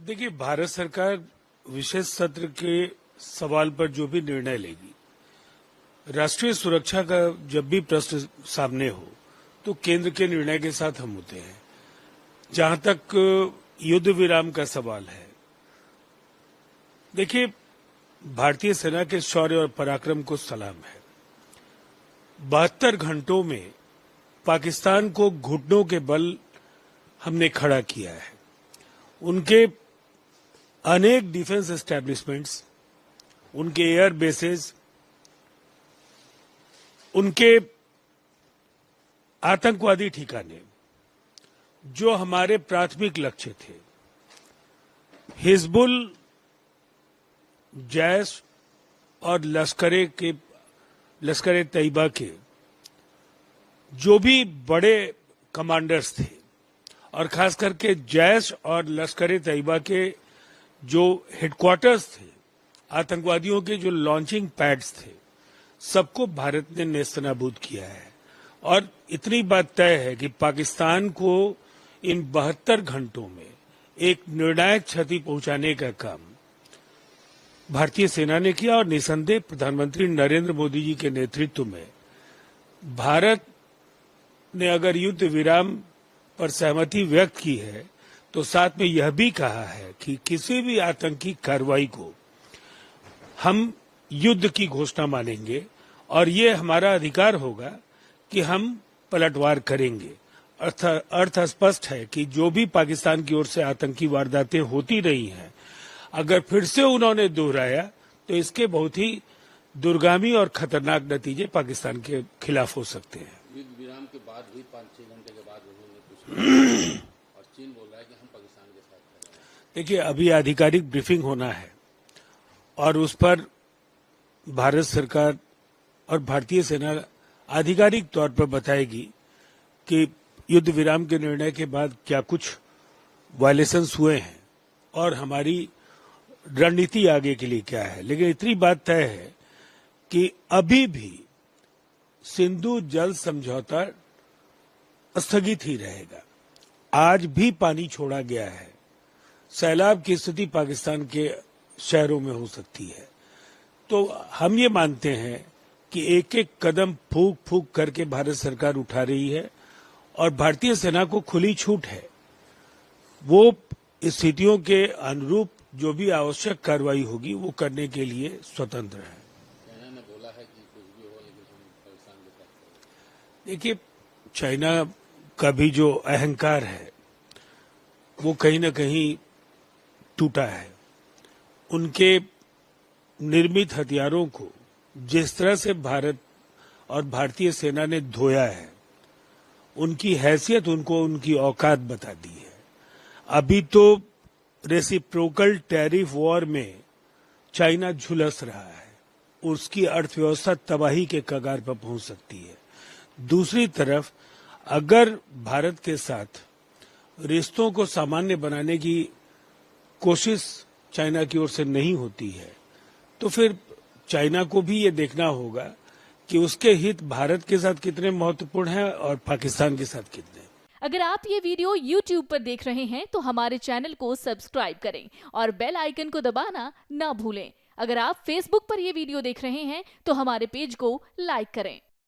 अब देखिए, भारत सरकार विशेष सत्र के सवाल पर जो भी निर्णय लेगी, राष्ट्रीय सुरक्षा का जब भी प्रश्न सामने हो तो केंद्र के निर्णय के साथ हम होते हैं। जहां तक युद्ध विराम का सवाल है, देखिए, भारतीय सेना के शौर्य और पराक्रम को सलाम है। 72 घंटों में पाकिस्तान को घुटनों के बल हमने खड़ा किया है। उनके अनेक डिफेंस एस्टेब्लिशमेंट्स, उनके एयर बेसेस, उनके आतंकवादी ठिकाने, जो हमारे प्राथमिक लक्ष्य थे, हिजबुल, जैश और लश्कर तैयबा के जो भी बड़े कमांडर्स थे, और खास करके जैश और लश्कर तैयबा के जो हेडक्वार्टर्स थे, आतंकवादियों के जो लॉन्चिंग पैड्स थे, सबको भारत ने नेस्तनाबूद किया है। और इतनी बात तय है कि पाकिस्तान को इन 72 घंटों में एक निर्णायक क्षति पहुंचाने का काम भारतीय सेना ने किया। और निसंदेह प्रधानमंत्री नरेंद्र मोदी जी के नेतृत्व में भारत ने अगर युद्ध विराम पर सहमति व्यक्त की है, तो साथ में यह भी कहा है कि किसी भी आतंकी कार्रवाई को हम युद्ध की घोषणा मानेंगे और ये हमारा अधिकार होगा कि हम पलटवार करेंगे। अर्थ स्पष्ट है कि जो भी पाकिस्तान की ओर से आतंकी वारदातें होती रही हैं, अगर फिर से उन्होंने दोहराया तो इसके बहुत ही दुर्गामी और खतरनाक नतीजे पाकिस्तान के खिलाफ हो सकते हैं। युद्ध विराम के बाद भी 5-6 घंटे के बाद उन्होंने कुछ और चीन बोल रहा है कि हम पाकिस्तान के साथ खड़े हैं। देखिए, अभी आधिकारिक ब्रीफिंग होना है और उस पर भारत सरकार और भारतीय सेना आधिकारिक तौर पर बताएगी कि युद्ध विराम के निर्णय के बाद क्या कुछ वायलेशंस हुए हैं और हमारी रणनीति आगे के लिए क्या है। लेकिन इतनी बात तय है कि अभी भी सिंधु जल समझौता स्थगित ही रहेगा। आज भी पानी छोड़ा गया है। सैलाब की स्थिति पाकिस्तान के शहरों में हो सकती है। तो हम ये मानते हैं कि एक एक कदम फूंक फूंक करके भारत सरकार उठा रही है और भारतीय सेना को खुली छूट है। वो स्थितियों के अनुरूप जो भी आवश्यक कार्रवाई होगी वो करने के लिए स्वतंत्र है। चाइना ने बोला है कि कुछ भी हो लेकिन हम पाकिस्तान के साथ खड़े हैं। देखिए, चाइना का भी जो अहंकार है वो कहीं न कहीं टूटा है। उनके निर्मित हथियारों को जिस तरह से भारत और भारतीय सेना ने धोया है, उनकी हैसियत उनको उनकी औकात बता दी है। अभी तो रेसिप्रोकल टैरिफ वॉर में चाइना झुलस रहा है, उसकी अर्थव्यवस्था तबाही के कगार पर पहुंच सकती है। दूसरी तरफ अगर भारत के साथ रिश्तों को सामान्य बनाने की कोशिश चाइना की ओर से नहीं होती है, तो फिर चाइना को भी ये देखना होगा कि उसके हित भारत के साथ कितने महत्वपूर्ण हैं और पाकिस्तान के साथ कितने। अगर आप ये वीडियो YouTube पर देख रहे हैं तो हमारे चैनल को सब्सक्राइब करें और बेल आइकन को दबाना ना भूलें। अगर आप Facebook पर ये वीडियो देख रहे हैं तो हमारे पेज को लाइक करें।